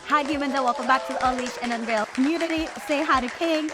Hi humans and welcome back to the Unleash and Unveil community. Say hi to King.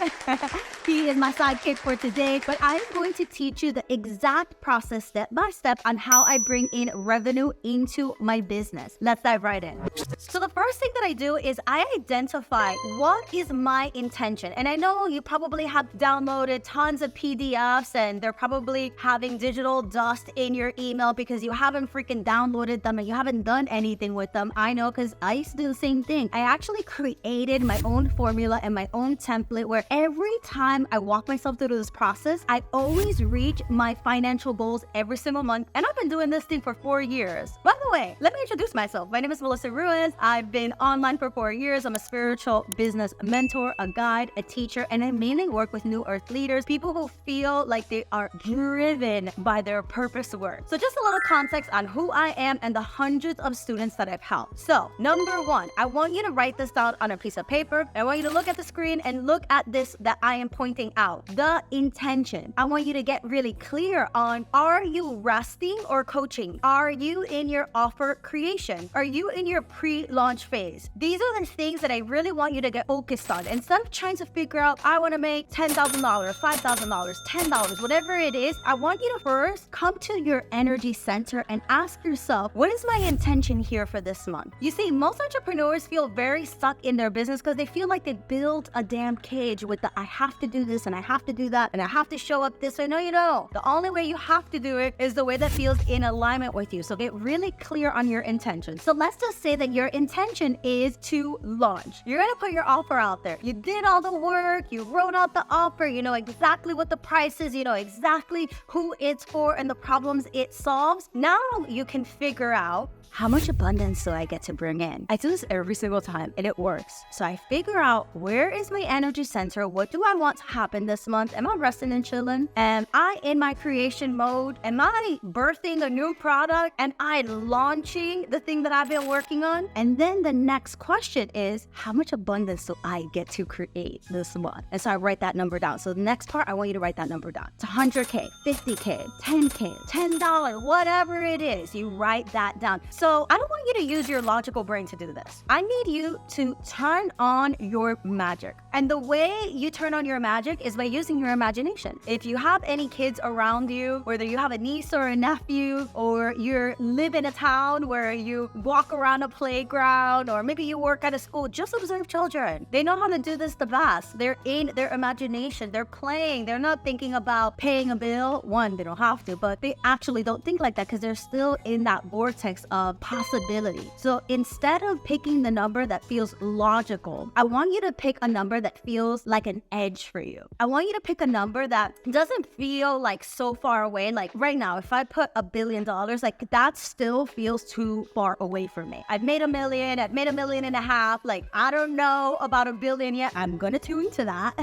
He is my sidekick for today, but I am going to teach you the exact process step by step on how I bring in revenue into my business. Let's dive right in. So the first thing that I do is I identify what is my intention. And I know you probably have downloaded tons of PDFs and they're probably having digital dust in your email because you haven't freaking downloaded them and you haven't done anything with them. I know, because I used to do the same thing. I actually created my own formula and my own template where every time I walk myself through this process, I always reach my financial goals every single month. And I've been doing this thing for 4 years. By the way, let me introduce myself. My name is Melissa Ruiz. I've been online for 4 years. I'm a spiritual business mentor, a guide, a teacher, and I mainly work with new earth leaders, people who feel like they are driven by their purpose work. So just a little context on who I am and the hundreds of students that I've helped. So number one, I want you to write this down on a piece of paper. I want you to look at the screen and look at this that I am pointing out, the intention. I want you to get really clear on, are you resting or coaching? Are you in your offer creation? Are you in your pre-launch phase? These are the things that I really want you to get focused on. Instead of trying to figure out, I want to make $10,000, $5,000, $10, whatever it is, I want you to first come to your energy center and ask yourself, what is my intention here for this month? You see, most entrepreneurs feel very stuck in their business because they feel like they build a damn cage with the I have to do this and I have to do that and I have to show up this way. No, you don't. The only way you have to do it is the way that feels in alignment with you. So get really clear on your intention. So let's just say that your intention is to launch. You're going to put your offer out there. You did all the work. You wrote out the offer. You know exactly what the price is. You know exactly who it's for and the problems it solves. Now you can figure out, how much abundance do I get to bring in? I do this every single time and it works. So I figure out, where is my energy center? What do I want to happen this month? Am I resting and chilling? Am I in my creation mode? Am I birthing a new product? Am I launching the thing that I've been working on? And then the next question is, how much abundance do I get to create this month? And so I write that number down. So the next part, I want you to write that number down. It's 100K, 50K, 10K, $10, whatever it is, you write that down. So I don't want you to use your logical brain to do this. I need you to turn on your magic. And the way you turn on your magic is by using your imagination. If you have any kids around you, whether you have a niece or a nephew, or you live in a town where you walk around a playground, or maybe you work at a school, just observe children. They know how to do this the best. They're in their imagination. They're playing. They're not thinking about paying a bill. One, they don't have to, but they actually don't think like that because they're still in that vortex of possibility. So instead of picking the number that feels logical, I want you to pick a number that feels like an edge for you. I want you to pick a number that doesn't feel like so far away. Like right now, if I put $1 billion, like that still feels too far away from me. I've made $1 million, I've made $1.5 million. Like, I don't know about $1 billion yet. I'm gonna tune to that.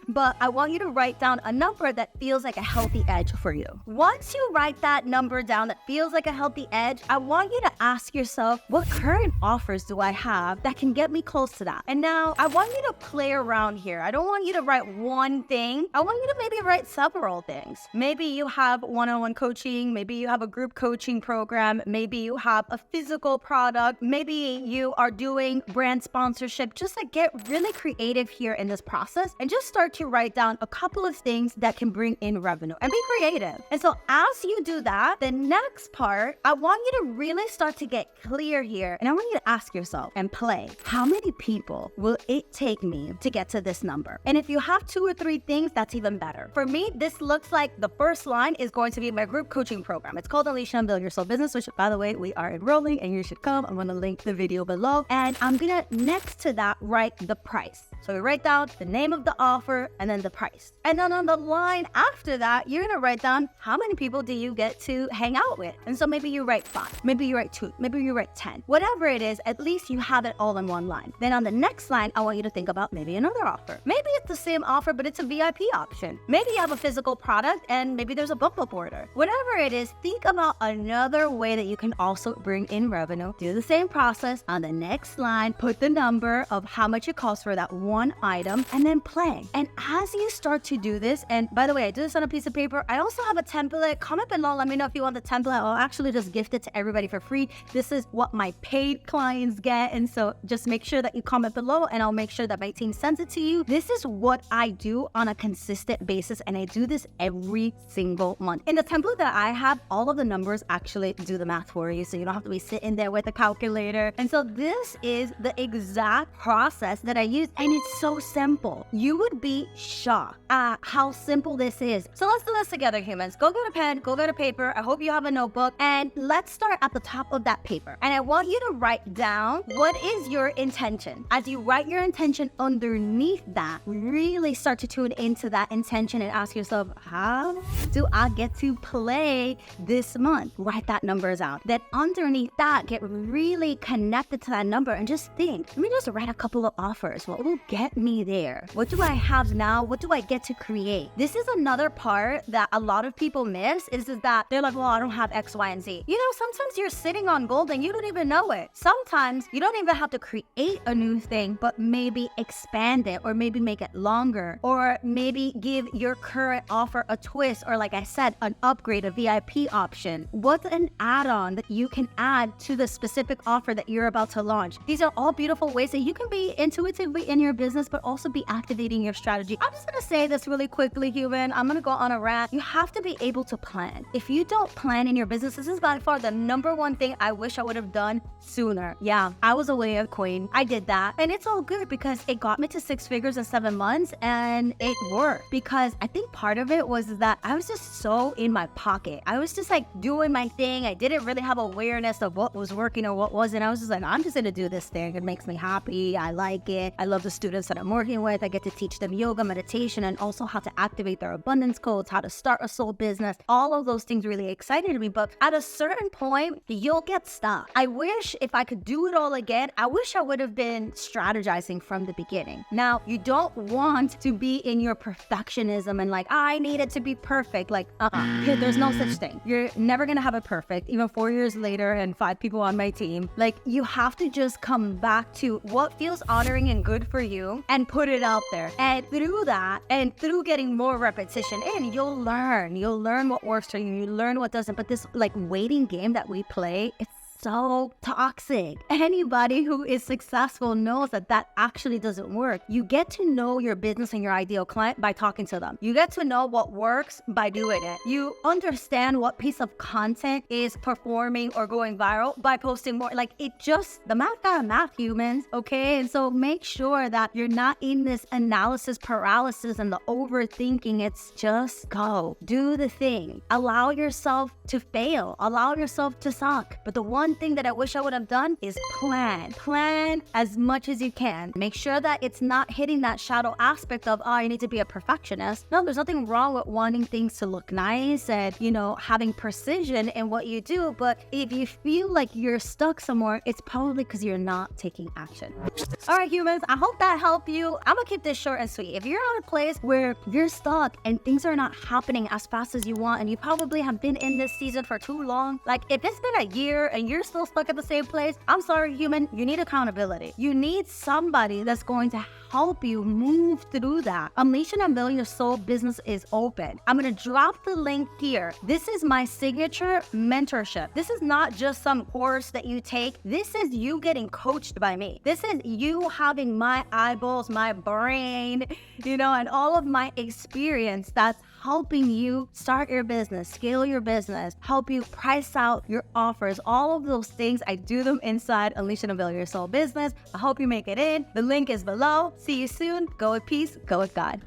But I want you to write down a number that feels like a healthy edge for you. Once you write that number down that feels like a healthy edge, I want you to ask yourself, what current offers do I have that can get me close to that? And now I want you to play around here. I don't want you to write one thing. I want you to maybe write several things. Maybe you have one-on-one coaching. Maybe you have a group coaching program. Maybe you have a physical product. Maybe you are doing brand sponsorship. Just like get really creative here in this process and just start to write down a couple of things that can bring in revenue and be creative. And so as you do that, the next part, I want you to really start to get clear here. And I want you to ask yourself and play, how many people will it take me to get to this number? And if you have 2 or 3 things, that's even better. For me, this looks like the first line is going to be my group coaching program. It's called Unleash and Build Your Soul Business, which by the way, we are enrolling and you should come. I'm going to link the video below. And I'm going to, next to that, write the price. So we write down the name of the offer and then the price. And then on the line after that, you're going to write down how many people do you get to hang out with? And so maybe you write 5, maybe you write 2, maybe you write 10. Whatever it is, at least you have it all in one line. Then on the next line, I want you to think about maybe another offer. Maybe it's the same offer, but it's a VIP option. Maybe you have a physical product and maybe there's a bump up order. Whatever it is, think about another way that you can also bring in revenue. Do the same process on the next line, put the number of how much it costs for that one item, and then play. And as you start to do this, and by the way, I did this on a piece of paper. I also have a template. Comment below, let me know if you want the template. I'll actually just gift it to everybody for free. This is what my paid clients get. And so just make sure that you comment below and I'll make sure that my team sends it to you. This is what I do on a consistent basis, and I do this every single month. In the template that I have, all of the numbers actually do the math for you, so you don't have to be sitting there with a calculator. And so this is the exact process that I use, and it's so simple. You would be shocked at how simple this is. So let's do this together, humans. Go get a pen, go get a paper. I hope you have a notebook, and let's start at the top of that paper. And I want you to write down what is your intention. As you write your intention underneath that, really start to tune into that intention and ask yourself, how do I get to play this month? Write that numbers out. Then underneath that, get really connected to that number and just think, let me just write a couple of offers. What will get me there? What do I have now? What do I get to create? This is another part that a lot of people miss is that they're like, well, I don't have X, Y, and Z. You know, sometimes you're sitting on gold and you don't even know it. Sometimes you don't even have to create a new thing, but maybe expand it, or maybe make it longer, or maybe give your current offer a twist, or like I said, an upgrade, a VIP option. What's an add-on that you can add to the specific offer that you're about to launch? These are all beautiful ways that you can be intuitively in your business, but also be activating your strategy. I'm just gonna say this really quickly, human. I'm gonna go on a rant. You have to be able to plan. If you don't plan in your business, this is by far the number one thing I wish I would have done sooner. Yeah, I was a way queen. I did that. And it's all good because it got me to 6 figures in 7 months, and it worked because I think part of it was that I was just so in my pocket. I was just like doing my thing. I didn't really have awareness of what was working or what wasn't. I was just like, I'm just gonna do this thing. It makes me happy. I like it. I love the students that I'm working with. I get to teach them yoga, meditation, and also how to activate their abundance codes, how to start a soul business. All of those things really excited me. But at a certain point, you'll get stuck. I wish if I could do it all again, I wish I would have been strategizing from the beginning. Now, you don't want to be in your perfectionism and like, I need it to be perfect. Like, there's no such thing. You're never gonna have it perfect. Even 4 years later and 5 people on my team, like, you have to just come back to what feels honoring and good for you and put it out there. And through that, and through getting more repetition in, you'll learn what works for you. You learn what doesn't. But this like waiting game that we play, it's so toxic. Anybody who is successful knows that that actually doesn't work. You get to know your business and your ideal client by talking to them. You get to know what works by doing it. You understand what piece of content is performing or going viral by posting more. Like, it just, the math got math, humans, okay? And so make sure that you're not in this analysis paralysis and the overthinking. It's just go. Do the thing. Allow yourself to fail. Allow yourself to suck. But the one thing that I wish I would have done is plan. Plan as much as you can. Make sure that it's not hitting that shadow aspect of, oh, you need to be a perfectionist. No, there's nothing wrong with wanting things to look nice and, you know, having precision in what you do. But if you feel like you're stuck somewhere, it's probably because you're not taking action. All right, humans, I hope that helped you. I'm gonna keep this short and sweet. If you're in a place where you're stuck and things are not happening as fast as you want, and you probably have been in this season for too long, like if it's been a year and you're still stuck at the same place, I'm sorry, human, you need accountability. You need somebody that's going to help you move through that. Unleash and Unveil Your Soul business is open. I'm gonna drop the link here. This is my signature mentorship. This is not just some course that you take. This is you getting coached by me. This is you having my eyeballs, my brain, you know, and all of my experience that's helping you start your business, scale your business, help you price out your offers. All of those things, I do them inside Unleash and Unveil Your Soul business. I hope you make it in. The link is below. See you soon. Go with peace. Go with God.